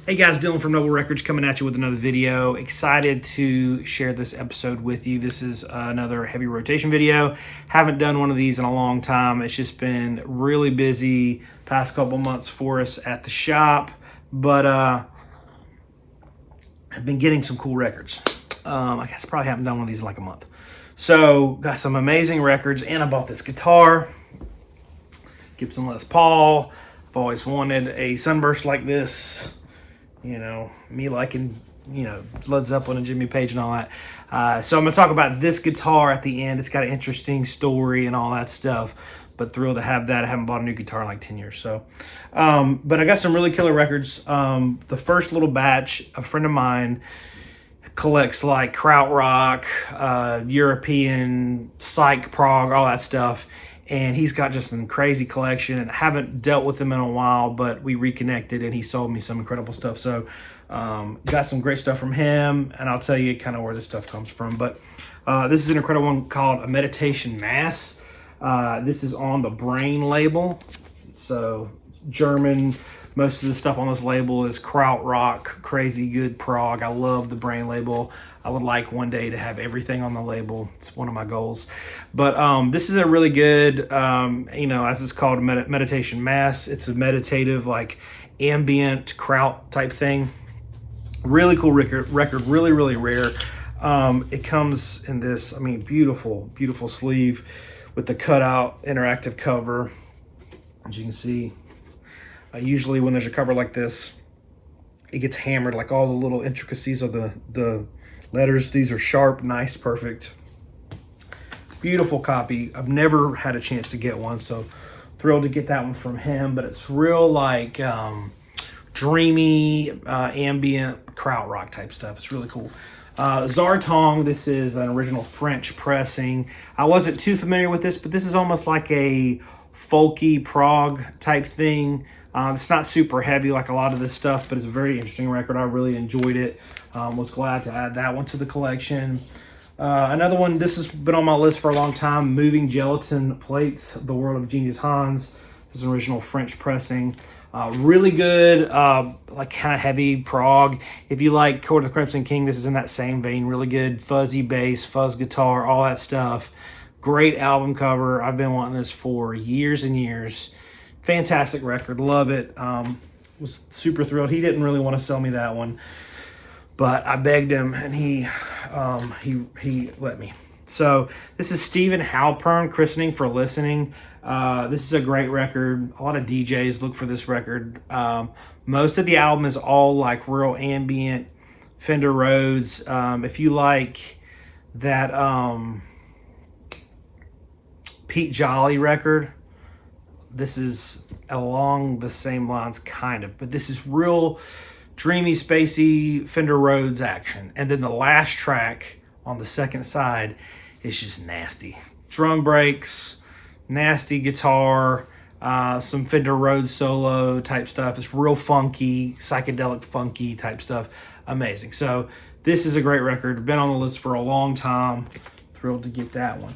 Hey guys, Dylan from Noble Records coming at you with another video. Excited to share this episode with you. This is another heavy rotation video. Haven't done one of these in a long time. It's just been really busy past couple months for us at the shop, but I've been getting some cool records. I guess I probably haven't done one of these in like a month. So got some amazing records, and I bought this guitar, Gibson Les Paul. I've always wanted a Sunburst like this. You know, me liking, Led Zeppelin and Jimmy Page and all that. So I'm going to talk about this guitar at the end. It's got an interesting story and all that stuff, but thrilled to have that. I haven't bought a new guitar in like 10 years. So, but I got some really killer records. The first little batch, a friend of mine collects like krautrock, European, psych, prog, all that stuff. And he's got just an crazy collection, and I haven't dealt with him in a while, but we reconnected and he sold me some incredible stuff. So got some great stuff from him, and I'll tell you kind of where this stuff comes from. But this is an incredible one called A Meditation Mass. This is on the Brain label. So German. Most of the stuff on this label is krautrock, crazy good prog. I love the Brain label. I would like one day to have everything on the label. It's one of my goals. But this is a really good, as it's called, Meditation Mass. It's a meditative, like ambient kraut type thing. Really cool record, really, really rare. It comes in this, beautiful, beautiful sleeve with the cutout interactive cover. As you can see, usually when there's a cover like this, it gets hammered, like all the little intricacies of the letters. These are sharp, nice, perfect. Beautiful copy. I've never had a chance to get one, so thrilled to get that one from him. But it's real like dreamy, ambient krautrock type stuff. It's really cool. Zar Tong, this is an original French pressing. I wasn't too familiar with this, but this is almost like a folky prog type thing. It's not super heavy like a lot of this stuff, but it's a very interesting record. I really enjoyed it. Was glad to add that one to the collection. Another one, this has been on my list for a long time, Moving Gelatin Plates, The World of Genius Hans. This is an original French pressing. Really good, like kind of heavy prog. If you like Court of the Crimson King, this is in that same vein. Really good fuzzy bass, fuzz guitar, all that stuff. Great album cover. I've been wanting this for years and years. Fantastic record, love it. Was super thrilled. He didn't really want to sell me that one, but I begged him, and he let me. So this is Stephen Halper, Christening for Listening. This is a great record. A lot of DJs look for this record. Most of the album is all like real ambient Fender Rhodes. If you like that Pete Jolly record, this is along the same lines, kind of, but this is real dreamy, spacey Fender Rhodes action. And then the last track on the second side is just nasty. Drum breaks, nasty guitar, some Fender Rhodes solo type stuff. It's real funky, psychedelic funky type stuff. Amazing. So this is a great record. Been on the list for a long time. Thrilled to get that one.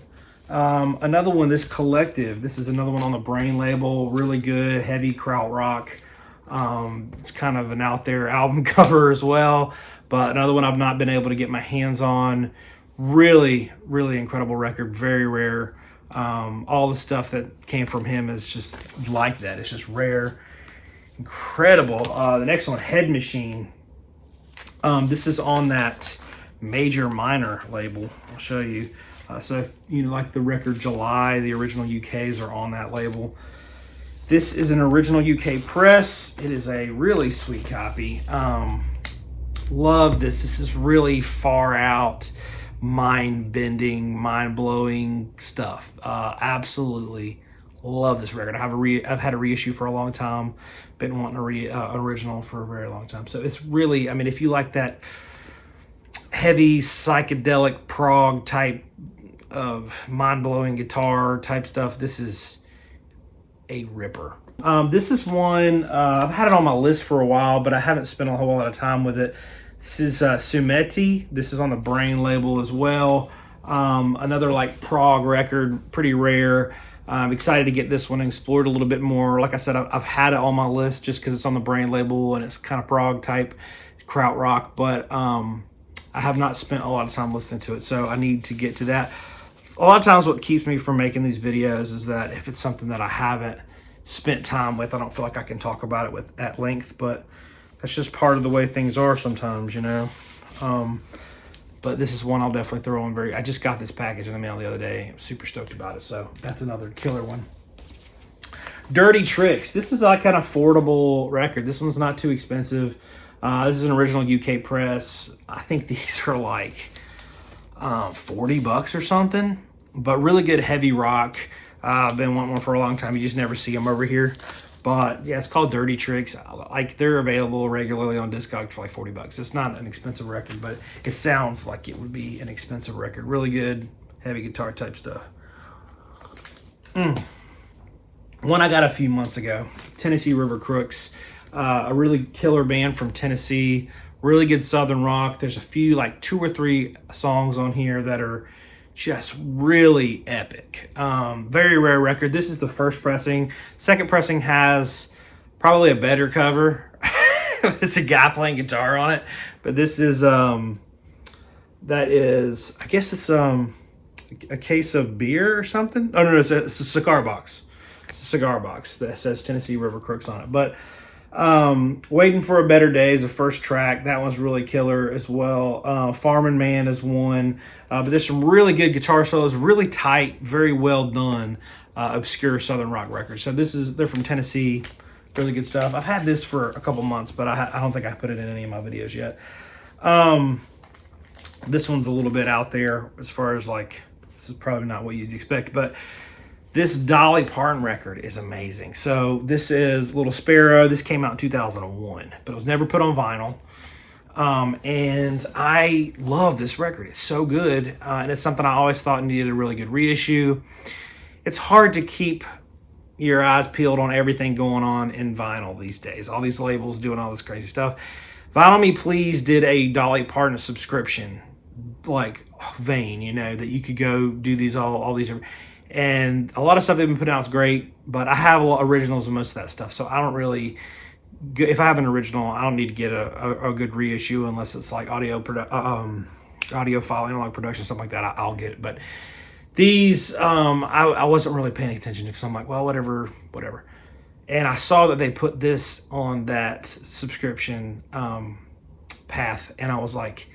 Another one, this Collective. This is another one on the Brain label. Really good, heavy krautrock. It's kind of an out there album cover as well, but another one I've not been able to get my hands on. Really, really incredible record. Very rare. All the stuff that came from him is just like that. It's just rare. Incredible. The next one, Head Machine. This is on that Major Minor label. I'll show you. So if you like the record July, the original UKs are on that label. This is an original UK press. It is a really sweet copy. Love this. This is really far out, mind-bending, mind-blowing stuff. Absolutely love this record. I've had a reissue for a long time. Been wanting an original for a very long time. So it's really, if you like that heavy psychedelic prog type of mind-blowing guitar type stuff, this is a ripper. This is one, I've had it on my list for a while, but I haven't spent a whole lot of time with it. This is Sumti. This is on the Brain label as well. Another like prog record, pretty rare. I'm excited to get this one and explore it a little bit more. Like I said, I've had it on my list just because it's on the brand label and it's kind of prog type krautrock, but I have not spent a lot of time listening to it, so I need to get to that. A lot of times what keeps me from making these videos is that if it's something that I haven't spent time with, I don't feel like I can talk about it at length, but that's just part of the way things are sometimes, you know. But this is one I'll definitely throw on I just got this package in the mail the other day. I'm super stoked about it, so that's another killer one. Dirty Tricks. This is like an affordable record. This one's not too expensive. This is an original UK press. I think these are like $40 or something, but really good heavy rock. I've been wanting one for a long time. You just never see them over here. But yeah, it's called Dirty Tricks. Like, they're available regularly on Discogs for like $40. It's not an expensive record, but it sounds like it would be an expensive record. Really good heavy guitar type stuff. One I got a few months ago, Tennessee River Crooks, a really killer band from Tennessee. Really good southern rock. There's a few, like 2 or 3 songs on here that are just really epic. Very rare record. This is the first pressing. Second pressing has probably a better cover. It's a guy playing guitar on it, but this is I guess it's a case of beer or something. Oh no, it's a cigar box. It's a cigar box that says Tennessee River Crooks on it. But Waiting for a Better Day is the first track. That one's really killer as well. Farming Man is one. But there's some really good guitar solos, really tight, very well done, obscure southern rock records. So they're from Tennessee, really good stuff. I've had this for a couple months, but I don't think I put it in any of my videos yet. This one's a little bit out there as far as like, this is probably not what you'd expect, but this Dolly Parton record is amazing. So this is Little Sparrow. This came out in 2001, but it was never put on vinyl. And I love this record. It's so good. And it's something I always thought needed a really good reissue. It's hard to keep your eyes peeled on everything going on in vinyl these days. All these labels doing all this crazy stuff. Vinyl Me Please did a Dolly Parton subscription, like vein, you know, that you could go do these all these different. And a lot of stuff they've been putting out is great, but I have a lot of originals and most of that stuff. So I don't really, if I have an original, I don't need to get a good reissue unless it's like audio file, analog production, something like that. I'll get it. But these, I wasn't really paying attention to, because I'm like, well, whatever. And I saw that they put this on that subscription path, and I was like,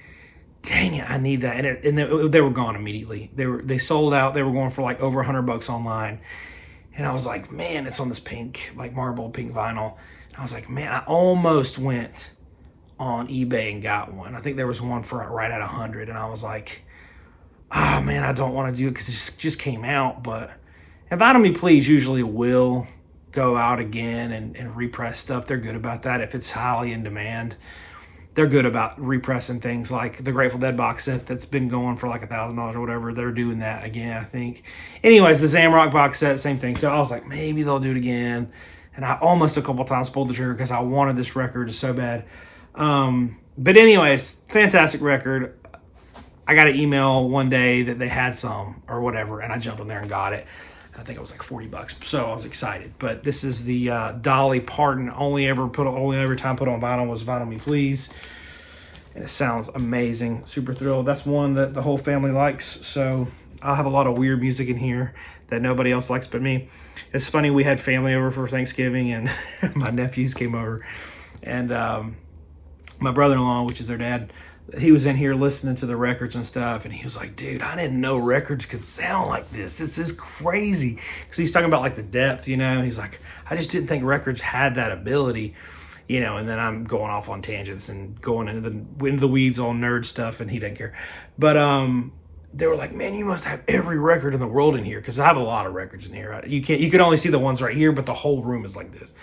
dang it, I need that. And they were gone immediately. They sold out. They were going for like over $100 online. And I was like, man, it's on this pink, like marble pink vinyl. And I was like, man, I almost went on eBay and got one. I think there was one for right at 100. And I was like, oh man, I don't want to do it because it just came out. But Vinyl Me Please usually will go out again and repress stuff. They're good about that if it's highly in demand. They're good about repressing things like the Grateful Dead box set that's been going for like $1,000 or whatever. They're doing that again, I think. Anyways, the Zamrock box set, same thing. So I was like, maybe they'll do it again. And I almost a couple times pulled the trigger because I wanted this record so bad. But anyways, fantastic record. I got an email one day that they had some or whatever, and I jumped on there and got it. I think it was like $40, so I was excited. But this is the Dolly Parton only ever time put on vinyl was Vinyl Me Please, and it sounds amazing. Super thrilled. That's one that the whole family likes. So I'll have a lot of weird music in here that nobody else likes but me. It's funny, we had family over for Thanksgiving, and my nephews came over, and my brother-in-law, which is their dad, he was in here listening to the records and stuff, and he was like, dude, I didn't know records could sound like this. This is crazy. Because he's talking about like the depth, you know, and he's like, I just didn't think records had that ability, you know. And then I'm going off on tangents and going into the weeds on nerd stuff, and he doesn't care. But they were like, man, you must have every record in the world in here, because I have a lot of records in here. You can only see the ones right here, but the whole room is like this.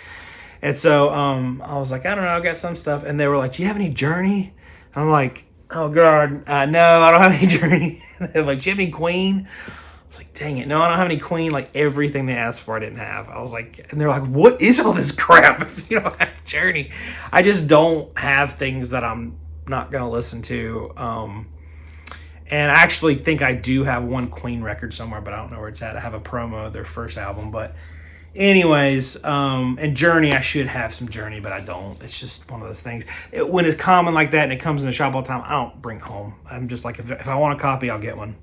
And so I was like, I don't know, I got some stuff. And they were like, do you have any Journey? I'm like, oh God, no, I don't have any Journey. They're like, do you have any Queen? I was like, dang it, no, I don't have any Queen. Like everything they asked for, I didn't have. I was like, and they're like, what is all this crap if you don't have Journey? I just don't have things that I'm not gonna listen to. And I actually think I do have one Queen record somewhere, but I don't know where it's at. I have a promo of their first album. But anyways, and Journey, I should have some Journey, but I don't. It's just one of those things. When it's common like that and it comes in the shop all the time, I don't bring it home. I'm just like, if I want a copy, I'll get one.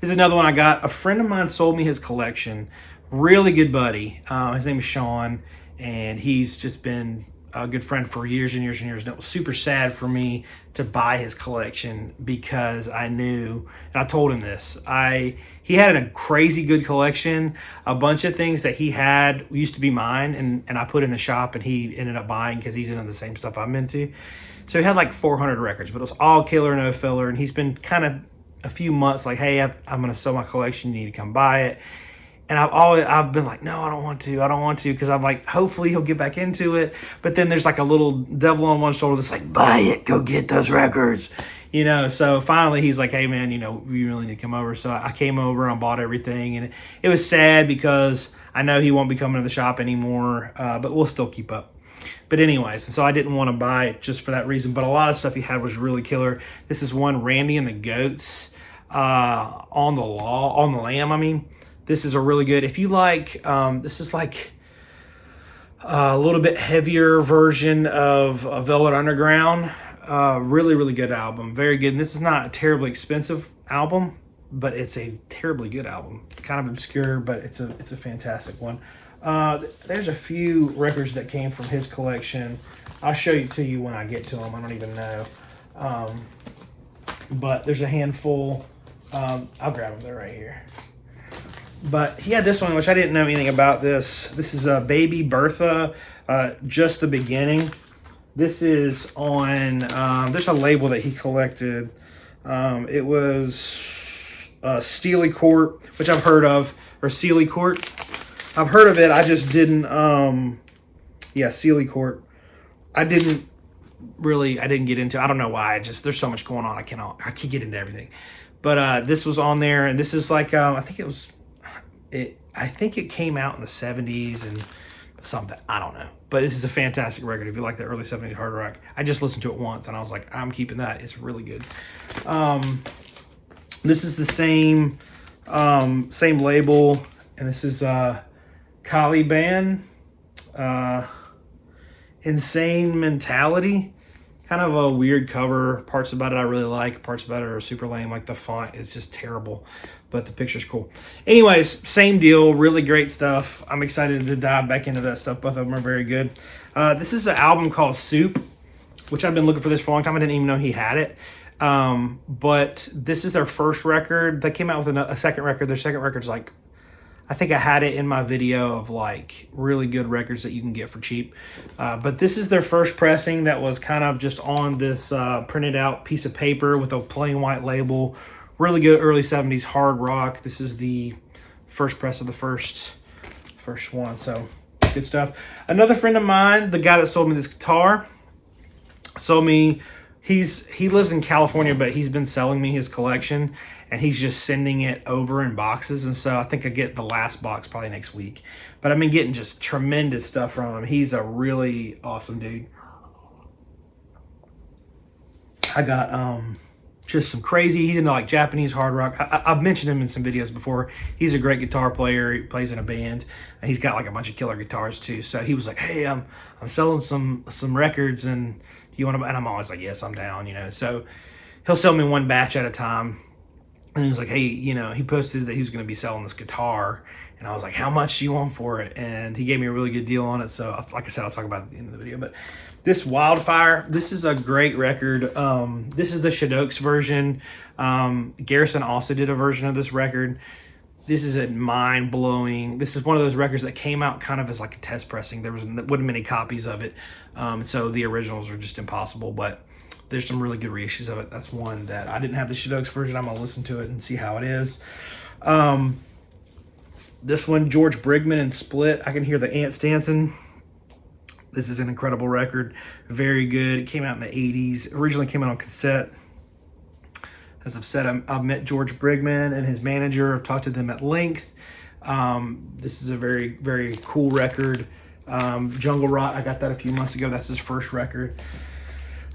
This is another one I got. A friend of mine sold me his collection. Really good buddy. His name is Sean, and he's just been a good friend for years and years and years. And it was super sad for me to buy his collection because I knew, and I told him this, he had a crazy good collection. A bunch of things that he had used to be mine, and I put in a shop, and he ended up buying because he's into the same stuff I'm into. So he had like 400 records, but it was all killer, no filler. And he's been kind of a few months like, hey, I'm going to sell my collection. You need to come buy it. And I've been like, no, I don't want to, because I'm like, hopefully he'll get back into it. But then there's like a little devil on one shoulder that's like, buy it, go get those records, So finally he's like, hey man, you really need to come over. So I came over and bought everything, and it was sad because I know he won't be coming to the shop anymore, but we'll still keep up. But anyways, and so I didn't want to buy it just for that reason. But a lot of stuff he had was really killer. This is one, Randy and the Goats, on the Lamb. I mean. This is a really good, if you like, this is like a little bit heavier version of Velvet Underground. Really, really good album. Very good. And this is not a terribly expensive album, but it's a terribly good album. Kind of obscure, but it's a fantastic one. There's a few records that came from his collection. I'll show you to you when I get to them. I don't even know. But there's a handful. I'll grab them. They're right here. But he had this one, which I didn't know anything about this. This is Baby Bertha, Just the Beginning. This is on, there's a label that he collected. It was Steely Court, which I've heard of, or Sealy Court. I've heard of it, I just didn't, Sealy Court. I didn't get into, I don't know why, there's so much going on, I can't get into everything. But this was on there, and this is like, I think it came out in the 70s and something. I don't know. But this is a fantastic record if you like the early 70s hard rock. I just listened to it once and I was like, I'm keeping that. It's really good. This is the same label, and this is Caliban, Insane Mentality. Kind of a weird cover. Parts about it I really like. Parts about it are super lame. Like the font is just terrible, but the picture's cool. Anyways, same deal. Really great stuff. I'm excited to dive back into that stuff. Both of them are very good. This is an album called Soup, which I've been looking for this for a long time. I didn't even know he had it. But this is their first record. They came out with a second record. Their second record's like, I think I had it in my video of like really good records that you can get for cheap. But this is their first pressing that was kind of just on this printed out piece of paper with a plain white label. Really good early 70s hard rock. This is the first press of the first one. So good stuff. Another friend of mine, the guy that sold me this guitar, sold me, he lives in California, but he's been selling me his collection. And he's just sending it over in boxes. And so I think I get the last box probably next week. But I've been getting just tremendous stuff from him. He's a really awesome dude. I got just some crazy, he's into like Japanese hard rock. I've mentioned him in some videos before. He's a great guitar player. He plays in a band. And he's got like a bunch of killer guitars too. So he was like, hey, I'm selling some records, and do you want to buy? And I'm always like, yes, I'm down, So he'll sell me one batch at a time. And he was like, hey, he posted that he was going to be selling this guitar. And I was like, how much do you want for it? And he gave me a really good deal on it. So like I said, I'll talk about it at the end of the video. But this Wildfire, this is a great record. This is the Shadokes version. Garrison also did a version of this record. This is a mind-blowing. This is one of those records that came out kind of as like a test pressing. There wasn't many copies of it. So the originals are just impossible. But there's some really good reissues of it. That's one that I didn't have the Shadokes version. I'm going to listen to it and see how it is. This one, George Brigman and Split. I can hear the ants dancing. This is an incredible record. Very good. It came out in the 80s. Originally came out on cassette. As I've said, I've met George Brigman and his manager. I've talked to them at length. This is a very, very cool record. Jungle Rot, I got that a few months ago. That's his first record.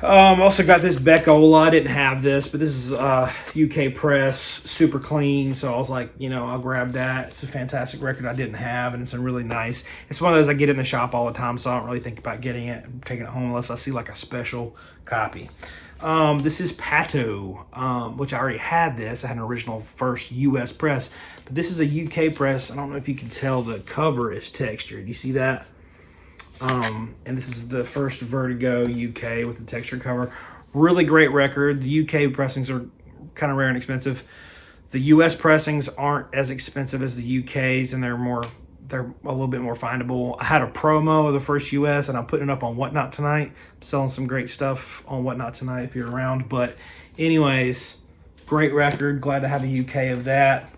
Also got this Beckola. I didn't have this, but this is UK press, super clean. So I was like, you know, I'll grab that. It's a fantastic record I didn't have, and it's a really nice. It's one of those I get in the shop all the time, so I don't really think about getting it and taking it home unless I see like a special copy. This is Pato, which I already had this. I had an original first US press, but this is a UK press. I don't know if you can tell the cover is textured. You see that? And this is the first Vertigo UK with the texture cover. Really great record. The UK pressings are kind of rare and expensive. The US pressings aren't as expensive as the UK's, and they're a little bit more findable. I had a promo of the first US, and I'm putting it up on Whatnot tonight. I'm selling some great stuff on Whatnot tonight if you're around. But anyways, great record. Glad to have a UK of that.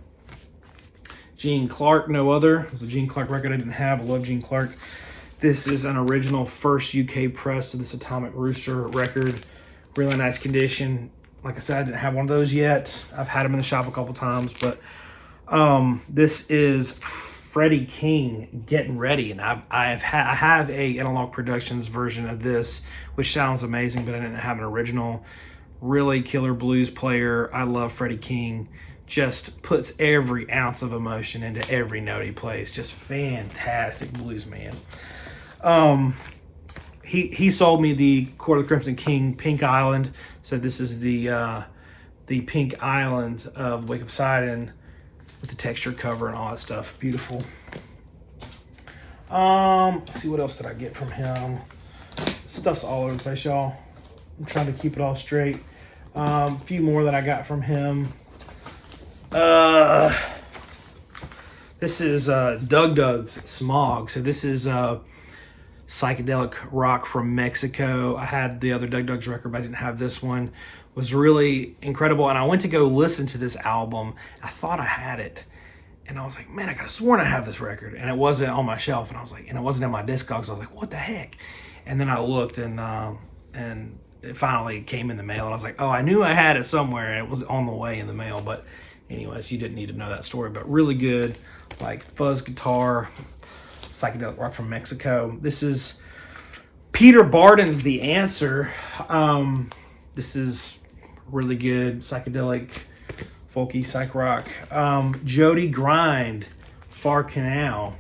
Gene Clark, no other. It was a Gene Clark record I didn't have. I love Gene Clark. This is an original first UK press of this Atomic Rooster record. Really nice condition. Like I said, I didn't have one of those yet. I've had them in the shop a couple times, but this is Freddie King, Getting Ready, and I have a Analog Productions version of this, which sounds amazing, but I didn't have an original. Really killer blues player. I love Freddie King. Just puts every ounce of emotion into every note he plays. Just fantastic blues man. He sold me the Court of the Crimson King Pink Island. So this is the Pink Island of Wake Up Sidon with the texture cover and all that stuff. Beautiful. Let's see, what else did I get from him? Stuff's all over the place, y'all. I'm trying to keep it all straight. A few more that I got from him. This is Doug's Smog. So this is psychedelic rock from Mexico. I had the other Doug's record, but I didn't have this one. It was really incredible, and I went to go listen to this album. I thought I had it, and I was like, man, I could have sworn I have this record, and it wasn't on my shelf, and I was like, and it wasn't in my Discogs. I was like, what the heck? And then I looked, and it finally came in the mail, and I was like, oh, I knew I had it somewhere, and it was on the way in the mail. But anyways, you didn't need to know that story, but really good, like fuzz guitar, psychedelic rock from Mexico. This is Peter Barden's The Answer. This is really good psychedelic folky psych rock. Jody Grind, Far Canal,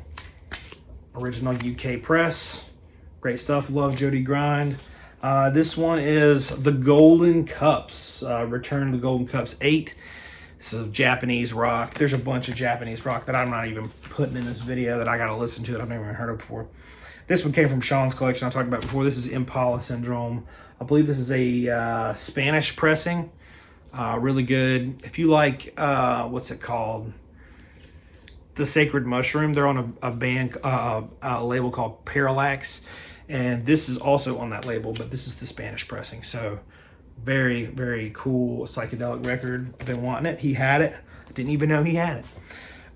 original UK press. Great stuff. Love Jody Grind. This one is The Golden Cups, Return to the Golden Cups 8. This is Japanese rock. There's a bunch of Japanese rock that I'm not even putting in this video that I got to listen to that I've never even heard of before. This one came from Sean's collection I talked about before. This is Impala Syndrome. I believe this is a Spanish pressing. Really good. If you like, what's it called? The Sacred Mushroom. They're on a band, a label called Parallax. And this is also on that label, but this is the Spanish pressing. So very, very cool psychedelic record. I've been wanting it. He had it. I didn't even know he had it.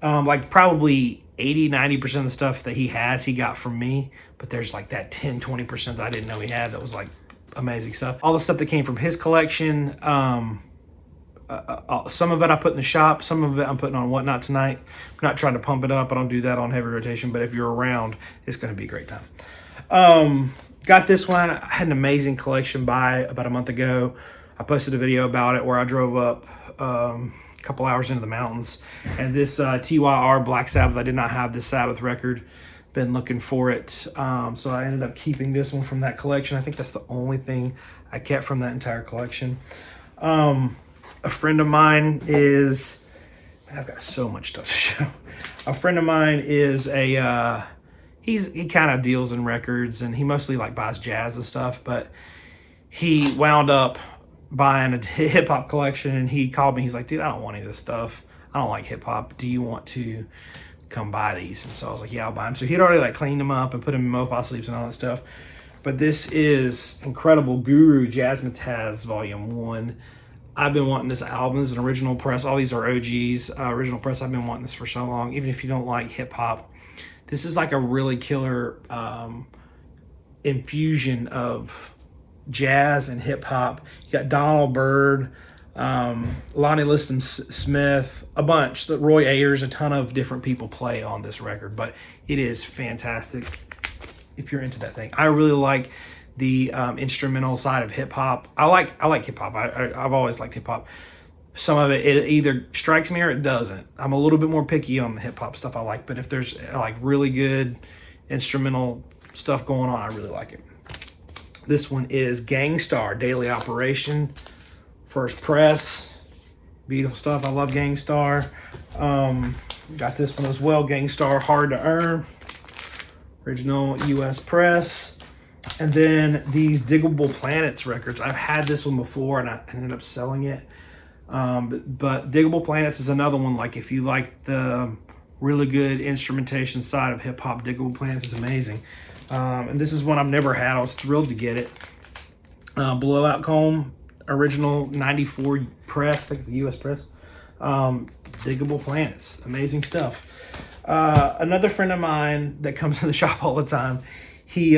Like probably 80-90% of the stuff that he has, he got from me. But there's like that 10-20% that I didn't know he had that was like amazing stuff. All the stuff that came from his collection, some of it I put in the shop. Some of it I'm putting on Whatnot tonight. I'm not trying to pump it up. I don't do that on heavy rotation. But if you're around, it's going to be a great time. Got this one. I had an amazing collection buy about a month ago. I posted a video about it where I drove up a couple hours into the mountains. And this TYR Black Sabbath, I did not have this Sabbath record. Been looking for it. So I ended up keeping this one from that collection. I think that's the only thing I kept from that entire collection. A friend of mine is... I've got so much stuff to show. A friend of mine is a... He kind of deals in records, and he mostly like buys jazz and stuff, but he wound up buying a hip hop collection, and he called me. He's like, dude, I don't want any of this stuff. I don't like hip hop. Do you want to come buy these? And so I was like, yeah, I'll buy them. So he'd already like cleaned them up and put them in MoFi sleeves and all that stuff. But this is incredible. Guru Jazzmatazz Volume 1. I've been wanting this album. This is an original press. All these are OGs. Original press. I've been wanting this for so long. Even if you don't like hip hop, this is like a really killer infusion of jazz and hip hop. You got Donald Byrd, Lonnie Liston Smith, a bunch. The Roy Ayers, a ton of different people play on this record, but it is fantastic if you're into that thing. I really like the instrumental side of hip hop. I like hip hop. I've always liked hip hop. Some of it either strikes me or it doesn't. I'm a little bit more picky on the hip hop stuff I like, but if there's like really good instrumental stuff going on, I really like it. This one is Gangstar Daily Operation, first press. Beautiful stuff. I love Gangstar. Got this one as well, Gangstar Hard to Earn, original US press. And then these Diggable Planets records. I've had this one before and I ended up selling it. But Diggable Planets is another one. Like if you like the really good instrumentation side of hip hop, Diggable Planets is amazing. And this is one I've never had. I was thrilled to get it. Blowout Comb, original 94 press. I think it's a US press. Diggable Planets, amazing stuff. Another friend of mine that comes to the shop all the time, he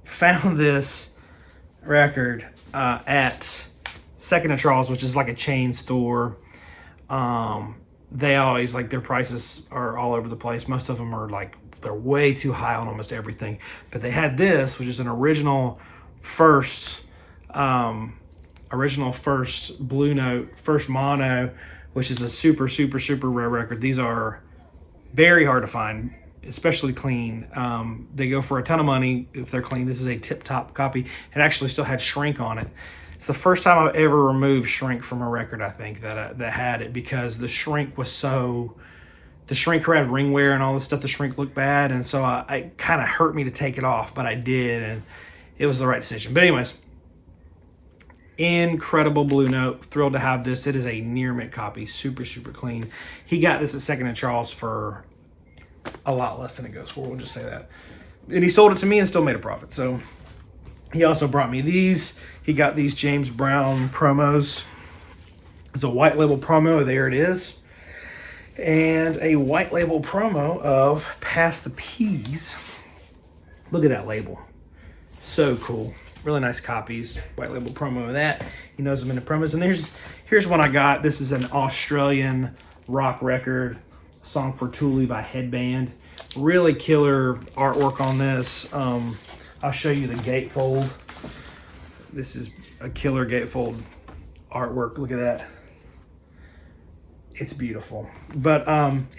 found this record at Second and Charles, which is like a chain store. They always, like, their prices are all over the place. Most of them are like, they're way too high on almost everything. But they had this, which is an original first Blue Note, first mono, which is a super, super, super rare record. These are very hard to find, especially clean. They go for a ton of money if they're clean. This is a tip-top copy. It actually still had shrink on it. It's the first time I've ever removed shrink from a record, I think, that had it, because the shrink was so... The shrink had ringwear and all this stuff. The shrink looked bad, and so it kind of hurt me to take it off, but I did, and it was the right decision. But anyways, incredible Blue Note. Thrilled to have this. It is a near mint copy. Super, super clean. He got this at Second and Charles for a lot less than it goes for. We'll just say that. And he sold it to me and still made a profit. So he also brought me these. He got these James Brown promos. It's a white label promo. There it is. And a white label promo of Pass the Peas. Look at that label. So cool. Really nice copies. White label promo of that. He knows I'm into promos. And here's one I got. This is an Australian rock record. A song for Thule by Headband. Really killer artwork on this. I'll show you the gatefold. This is a killer gatefold artwork. Look at that. It's beautiful. But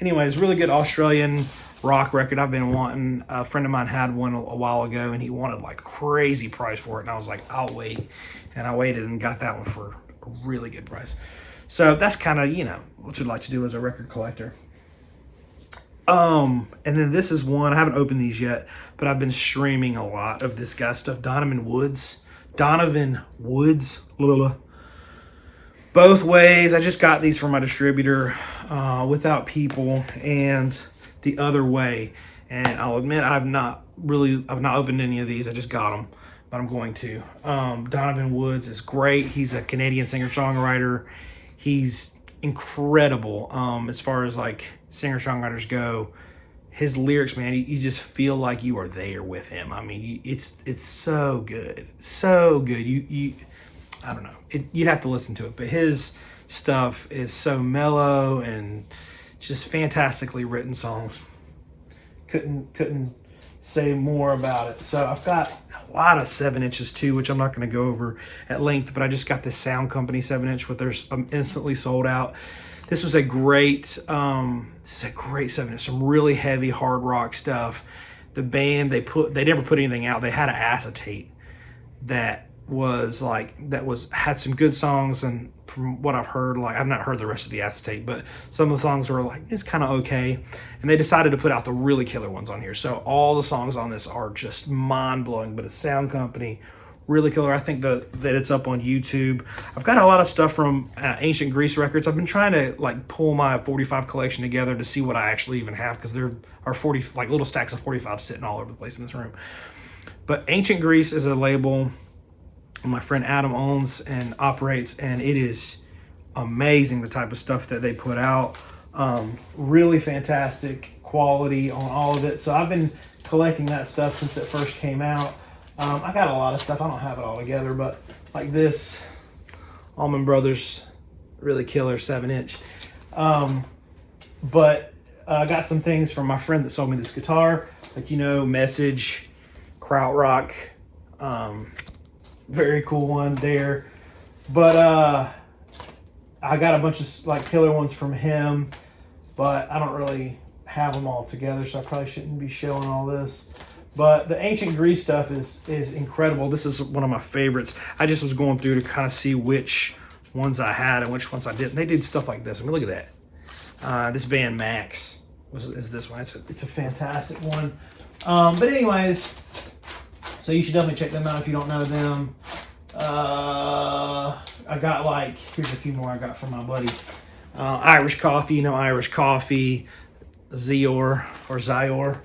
anyways, really good Australian rock record. I've been wanting. A friend of mine had one a while ago, and he wanted like crazy price for it. And I was like, I'll wait. And I waited and got that one for a really good price. So that's kind of, what you'd like to do as a record collector. And then this is one, I haven't opened these yet, but I've been streaming a lot of this guy's stuff. Donovan Woods. Both ways. I just got these from my distributor, Without People and The Other Way. And I'll admit I've not opened any of these. I just got them, but I'm going to. Donovan Woods is great. He's a Canadian singer-songwriter. He's incredible as far as like singer-songwriters go. His lyrics, man, you just feel like you are there with him. I mean, it's so good. So good. I don't know. You'd have to listen to it, but his stuff is so mellow and just fantastically written songs. Couldn't say more about it. So I've got a lot of 7-inches too, which I'm not going to go over at length, but I just got this Sound Company 7-inch with theirs instantly sold out. This was a great 7-inch, some really heavy hard rock stuff. The band, they never put anything out. They had an acetate that had some good songs, and from what I've heard, like, I've not heard the rest of the acetate, but some of the songs were like, it's kind of okay, and they decided to put out the really killer ones on here. So all the songs on this are just mind-blowing, but it's Sound Company, really killer. I think that it's up on YouTube. I've got a lot of stuff from Ancient Greece Records. I've been trying to like pull my 45 collection together to see what I actually even have, because there are 40 like little stacks of 45 sitting all over the place in this room. But Ancient Greece is a label my friend Adam owns and operates, and it is amazing the type of stuff that they put out. Really fantastic quality on all of it. So I've been collecting that stuff since it first came out. I got a lot of stuff. I don't have it all together, but like this Allman Brothers really killer 7-inch. But I got some things from my friend that sold me this guitar, like, Message, Krautrock, Very cool one there. But I got a bunch of like killer ones from him, but I don't really have them all together, so I probably shouldn't be showing all this. But the ancient Greece stuff is incredible. This is one of my favorites. I just was going through to kind of see which ones I had and which ones I didn't. They did stuff like this. I mean, look at that. This band Max is this one. It's a fantastic one. But anyways, so you should definitely check them out if you don't know them. I got like, here's a few more I got from my buddy. Irish Coffee, you know Irish Coffee, Zior or Zior.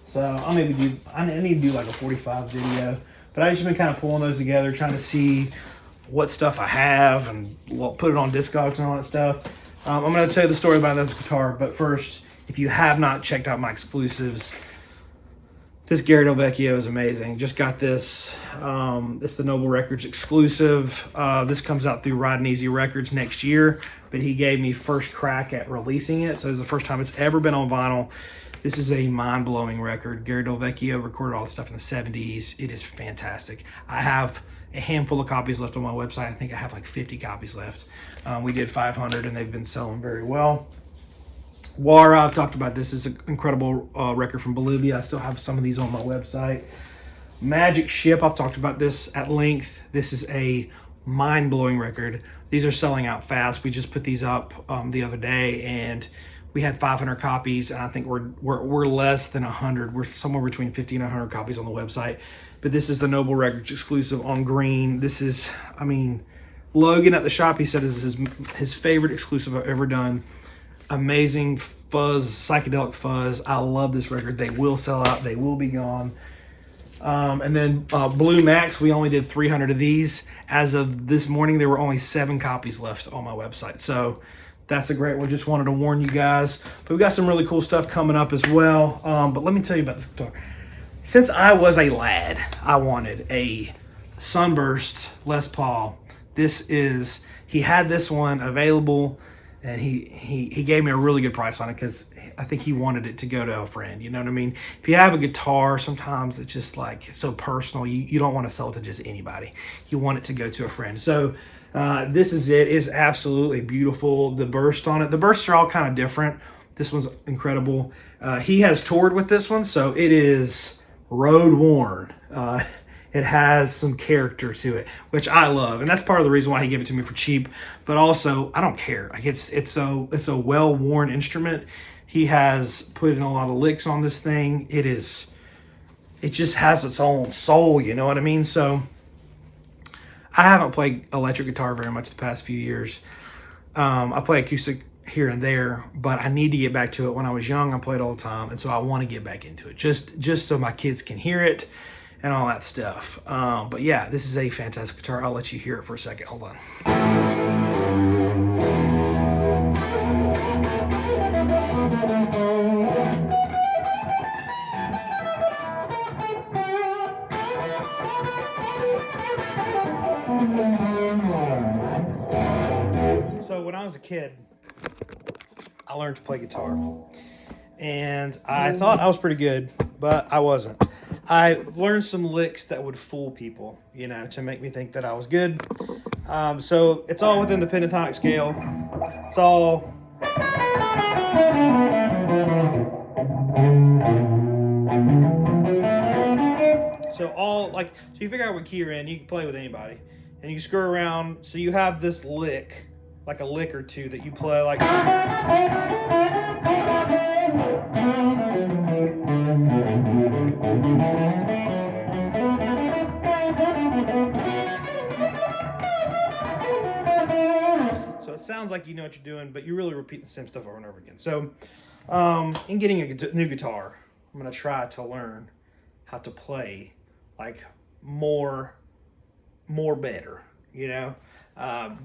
So I need to do like a 45 video, but I just been kind of pulling those together, trying to see what stuff I have and put it on Discogs and all that stuff. I'm going to tell you the story about this guitar, but first, if you have not checked out my exclusives, this Gary Del Vecchio is amazing. Just got this. It's the Noble Records exclusive. This comes out through Ride and Easy Records next year, but he gave me first crack at releasing it, so it's the first time it's ever been on vinyl. This is a mind-blowing record. Gary Del Vecchio recorded all the stuff in the 70s. It is fantastic. I have a handful of copies left on my website. I think I have like 50 copies left. We did 500 and they've been selling very well. Wara, I've talked about this. Is an incredible record from Bolivia. I still have some of these on my website. Magic Ship, I've talked about this at length. This is a mind-blowing record. These are selling out fast. We just put these up the other day and we had 500 copies, and I think we're less than 100. We're somewhere between 50 and 100 copies on the website. But this is the Noble Records exclusive on green. This is, I mean, Logan at the shop, he said this is his favorite exclusive I've ever done. Amazing fuzz, psychedelic fuzz. I love this record. They will sell out. They will be gone. And then Blue Max, we only did 300 of these. As of this morning, there were only 7 copies left on my website. So that's a great one. Just wanted to warn you guys. But we got some really cool stuff coming up as well. But let me tell you about this guitar. Since I was a lad, I wanted a Sunburst Les Paul. He had this one available, and he gave me a really good price on it because I think he wanted it to go to a friend. You know what I mean? If you have a guitar, sometimes it's just like it's so personal. You don't want to sell it to just anybody. You want it to go to a friend. So this is it. It's absolutely beautiful. The burst on it. The bursts are all kind of different. This one's incredible. He has toured with this one, so it is road worn. It has some character to it, which I love, and that's part of the reason why he gave it to me for cheap. But also, I don't care. Like it's a well worn instrument. He has put in a lot of licks on this thing. It just has its own soul. You know what I mean? So I haven't played electric guitar very much the past few years. I play acoustic here and there, but I need to get back to it. When I was young, I played all the time, and so I want to get back into it, just so my kids can hear it and all that stuff. But yeah, this is a fantastic guitar. I'll let you hear it for a second. Hold on. So when I was a kid, I learned to play guitar, and I thought I was pretty good, but I wasn't. I learned some licks that would fool people, you know, to make me think that I was good. So it's all within the pentatonic scale. It's all. So you figure out what key you're in, you can play with anybody. And you screw around, so you have this lick, like a lick or two that you play like. So it sounds like you know what you're doing, but you're really repeating the same stuff over and over again. So in getting a new guitar, I'm going to try to learn how to play like more better, you know,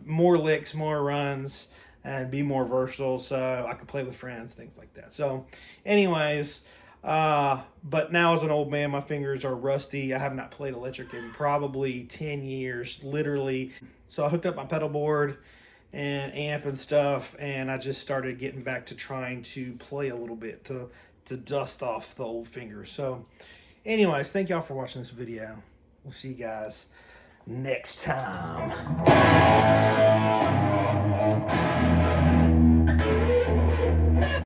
more licks, more runs, and be more versatile so I could play with friends, things like that. So anyways, but now as an old man, my fingers are rusty. I have not played electric in probably 10 years, literally. So I hooked up my pedal board and amp and stuff, and I just started getting back to trying to play a little bit to dust off the old fingers. So anyways, thank y'all for watching this video. We'll see you guys next time.